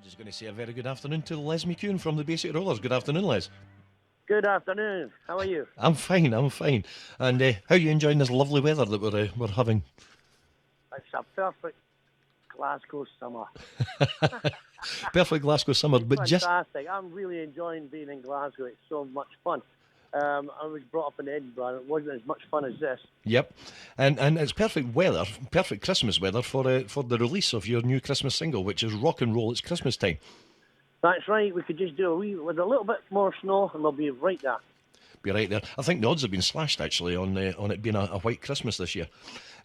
Just going to say a very good afternoon to Les McKeown from the Basic Rollers. Good afternoon, Les. Good afternoon. How are you? I'm fine, I'm fine. And how are you enjoying this lovely weather that we're having? It's a perfect Glasgow summer. Perfect Glasgow summer, It's but just... fantastic. I'm really enjoying being in Glasgow. It's so much fun. I was brought up in Edinburgh. It wasn't as much fun as this. Yep. And it's perfect weather, perfect Christmas weather for the release of your new Christmas single, which is Rock and Roll, It's Christmas Time. That's right. We could just do with a little bit more snow, and we'll be right there. Be right there. I think the odds have been slashed, actually, on it being a white Christmas this year.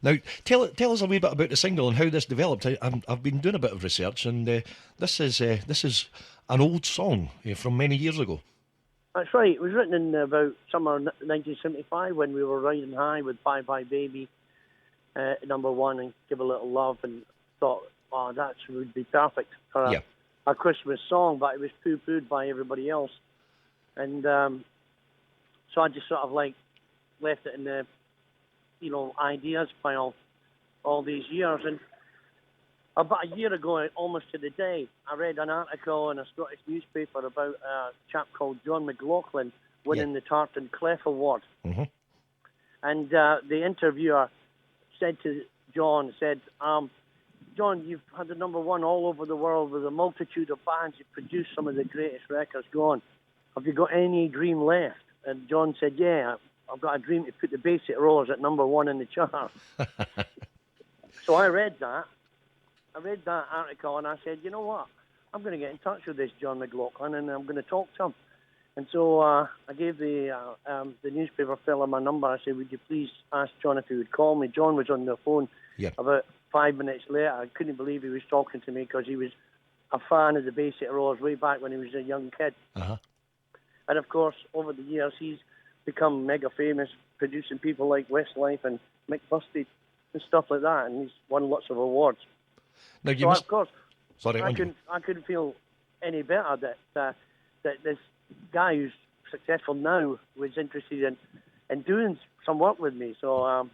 Now, tell us a wee bit about the single and how this developed. I've been doing a bit of research, and this is an old song from many years ago. That's right. It was written in about summer 1975 when we were riding high with Bye Bye Baby, number one, and Give a Little Love, and thought, oh, that would be perfect for a Christmas song, but it was poo-pooed by everybody else. And so I just sort of like left it in the, ideas pile all these years. And about a year ago, almost to the day, I read an article in a Scottish newspaper about a chap called John McLaughlin winning the Tartan Clef Award. Mm-hmm. And the interviewer said to John, John, you've had the number one all over the world with a multitude of bands. You've produced some of the greatest records. Go on. Have you got any dream left? And John said, yeah, I've got a dream to put the Basic Rollers at number one in the chart. So I read that article, and I said, you know what? I'm going to get in touch with this John McLaughlin, and I'm going to talk to him. And so I gave the newspaper fella my number. I said, would you please ask John if he would call me? John was on the phone. About 5 minutes later. I couldn't believe he was talking to me because he was a fan of the Basic Rollers way back when he was a young kid. Uh-huh. And of course, over the years, he's become mega famous, producing people like Westlife and Mick Busted and stuff like that, and he's won lots of awards. Now, of course, sorry, I couldn't feel any better that this guy who's successful now was interested in doing some work with me. So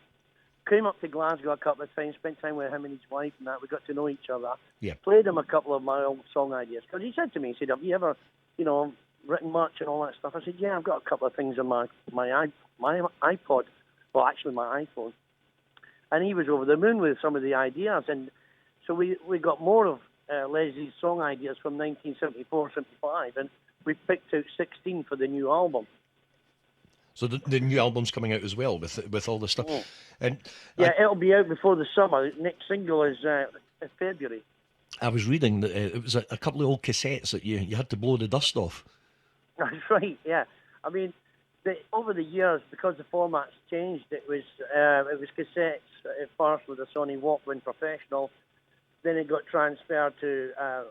came up to Glasgow a couple of times, spent time with him and his wife and that. We got to know each other. Yeah. Played him a couple of my old song ideas. Because he said to me, he said, have you ever, written much and all that stuff? I said, yeah, I've got a couple of things on my iPod. Well, actually my iPhone. And he was over the moon with some of the ideas. And so we got more of Leslie's song ideas from 1974, 75. And we picked out 16 for the new album. So the new album's coming out as well with all the stuff. Oh. And it'll be out before the summer. The next single is February. I was reading that it was a couple of old cassettes that you had to blow the dust off. That's right, yeah. I mean, over the years, because the format's changed, it was cassettes at first with a Sony Walkman Professional. Then it got transferred to, I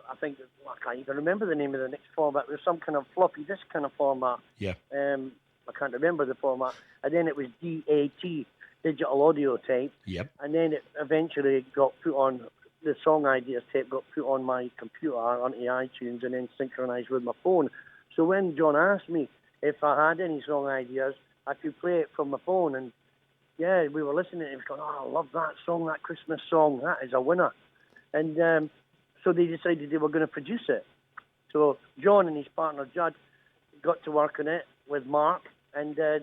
can't even remember the name of the next format. It was some kind of floppy disk kind of format. Yeah. I can't remember the format. And then it was DAT, digital audio tape. Yep. And then it eventually got put on, the song ideas tape got put on my computer onto iTunes and then synchronized with my phone. So when John asked me if I had any song ideas, I could play it from my phone. And yeah, we were listening and he was going, oh, I love that song, that Christmas song. That is a winner. And so they decided they were going to produce it. So John and his partner Judd got to work on it with Mark. And I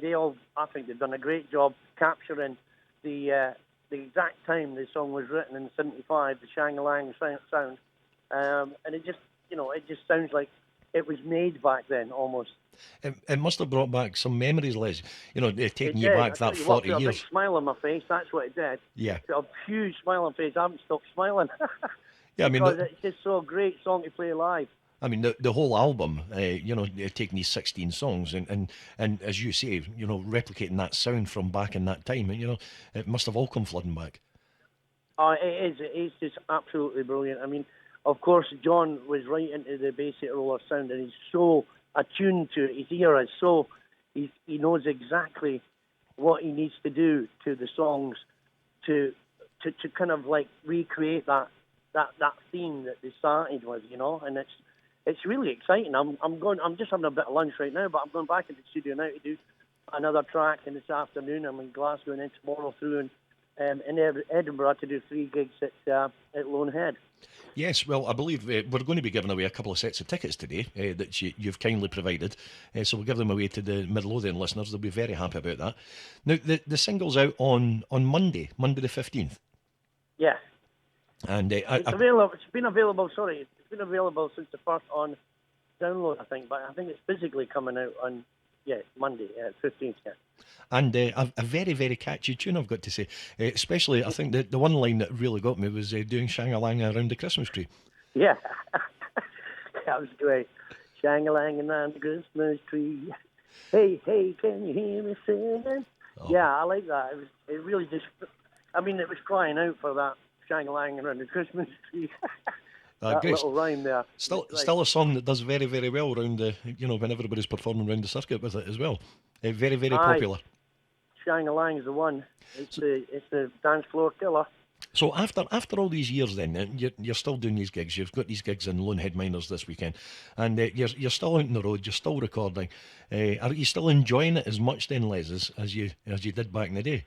think they've done a great job capturing the exact time the song was written in '75, the Shang-a-Lang sound. And it just sounds like it was made back then, almost. It must have brought back some memories, Les. Taking you back that 40 years. A big smile on my face, that's what it did. Yeah. A huge smile on my face. I haven't stopped smiling. Yeah, I mean... Because it's just so great song to play live. I mean, the whole album, taking these 16 songs and as you say, replicating that sound from back in that time, it must have all come flooding back. It is. It's just absolutely brilliant. I mean, of course, John was right into the Basic Roller sound, and he's so attuned to it. His ear is so... He knows exactly what he needs to do to the songs to kind of like recreate that theme that they started with, and it's really exciting. I'm just having a bit of lunch right now, but I'm going back into the studio now to do another track, and this afternoon I'm in Glasgow and then tomorrow through and in Edinburgh to do 3 gigs at Lone Head. Yes, well, I believe we're going to be giving away a couple of sets of tickets today that you've kindly provided. So we'll give them away to the Midlothian listeners. They'll be very happy about that. Now, the single's out on Monday the 15th. Yeah. And it's available. It's been available. Sorry, it's been available since the first on download, I think. But I think it's physically coming out on Monday, 15th. Yeah. And a very, very catchy tune, I've got to say. Especially, I think the one line that really got me was doing Shang-a-Lang around the Christmas tree. Yeah, that was great. Shang-a-Lang around the Christmas tree. Hey, hey, can you hear me singing? Oh. Yeah, I like that. It really just, I mean, it was crying out for that Shang-a-Lang around the Christmas tree. That great. Little rhyme there. Still a song that does very, very well around when everybody's performing around the circuit with it as well. Very, very popular. Shang-a-Lang is the one. It's the dance floor killer. So after all these years, then you're still doing these gigs. You've got these gigs in Lone Head Miners this weekend, and you're still out on the road. You're still recording. Are you still enjoying it as much then, Les, as you did back in the day?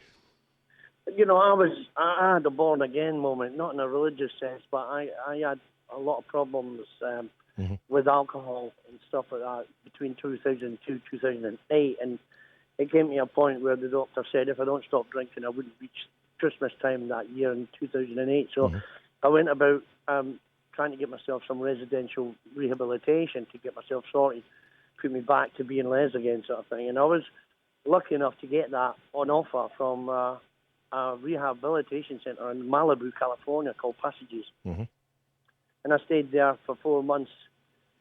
I had a born again moment, not in a religious sense, but I had a lot of problems with alcohol and stuff like that between 2002 2008, and it came to a point where the doctor said if I don't stop drinking, I wouldn't reach Christmas time that year in 2008. So I went about trying to get myself some residential rehabilitation to get myself sorted, put me back to being Les again, sort of thing. And I was lucky enough to get that on offer from a rehabilitation center in Malibu, California, called Passages. And I stayed there for 4 months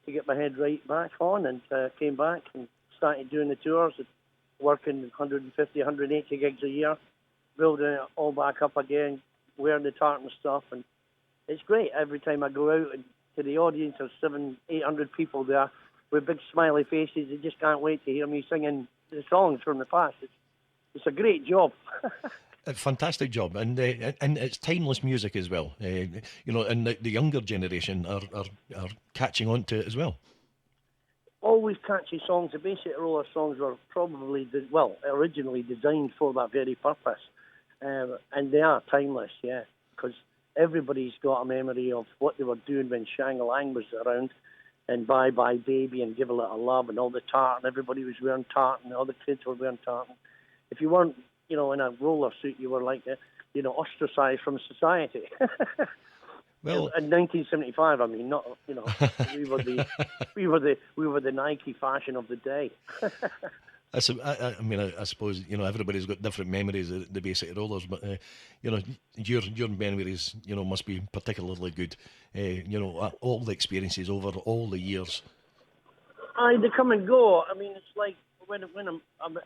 to get my head right back on, and came back and started doing the tours, working 150, 180 gigs a year, building it all back up again, wearing the tartan stuff. And it's great. Every time I go out and to the audience of 700-800 people there with big smiley faces, they just can't wait to hear me singing the songs from the past. It's a great job. A fantastic job, and it's timeless music as well. And the younger generation are catching on to it as well. Always catchy songs. The Basic Roller songs were probably originally designed for that very purpose, and they are timeless. Yeah, because everybody's got a memory of what they were doing when Shang-a-Lang was around, and Bye Bye Baby and Give a Little Love and all the tartan. Everybody was wearing tartan. All the kids were wearing tartan. If you weren't in a roller suit, you were like, ostracized from society. Well, in 1975, I mean, not we were the Nike fashion of the day. I suppose everybody's got different memories of the Basic Rollers, but your memories must be particularly good. All the experiences over all the years. They come and go. I mean, it's like when I'm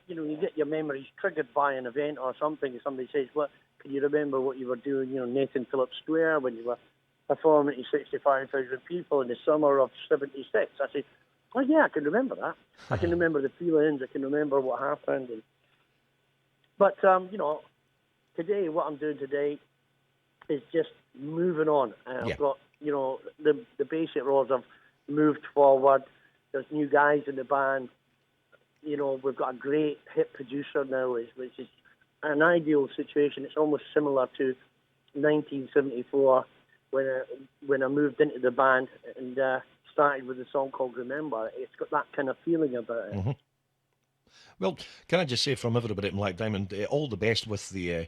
you get your memories triggered by an event or something. Somebody says, "What can you remember what you were doing?" Nathan Phillips Square when you were performing to 65,000 people in the summer of '76. I said, "Oh yeah, I can remember that. I can remember the feelings. I can remember what happened." But today, what I'm doing today is just moving on. I've got the Basic Rollers have moved forward. There's new guys in the band. We've got a great hit producer now, which is an ideal situation. It's almost similar to 1974 when I moved into the band and started with a song called Remember. It's got that kind of feeling about it. Well, can I just say from everybody at Black Diamond, all the best with the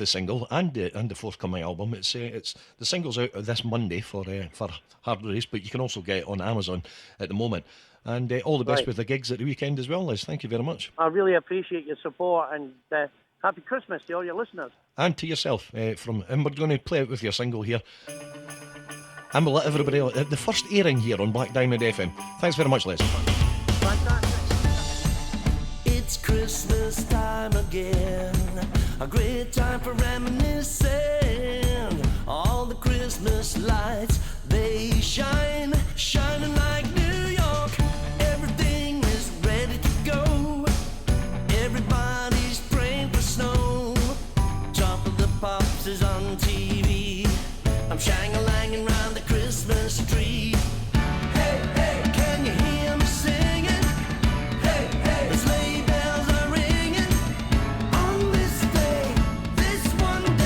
single and the forthcoming album. It's the single's out this Monday for hard release, but you can also get it on Amazon at the moment. And all the best with the gigs at the weekend as well, Les. Thank you very much. I really appreciate your support, and happy Christmas to all your listeners. And to yourself. And we're going to play it with your single here. And we'll let everybody know. The first airing here on Black Diamond FM. Thanks very much, Les. It's Christmas time again, a great time for reminiscing. All the Christmas lights, they shine, shining like New York. Everything is ready to go. Everybody's praying for snow. Top of the Pops is on TV. I'm shang-a-langing round the Christmas tree. Hey, hey, can you hear me singing? Hey, hey, the sleigh bells are ringing. On this day, this one day.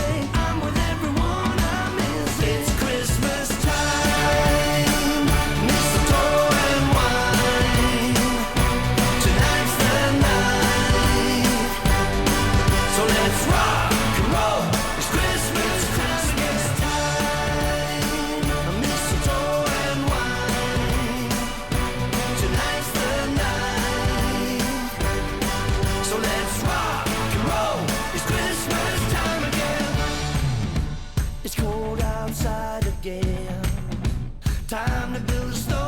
time to build a story.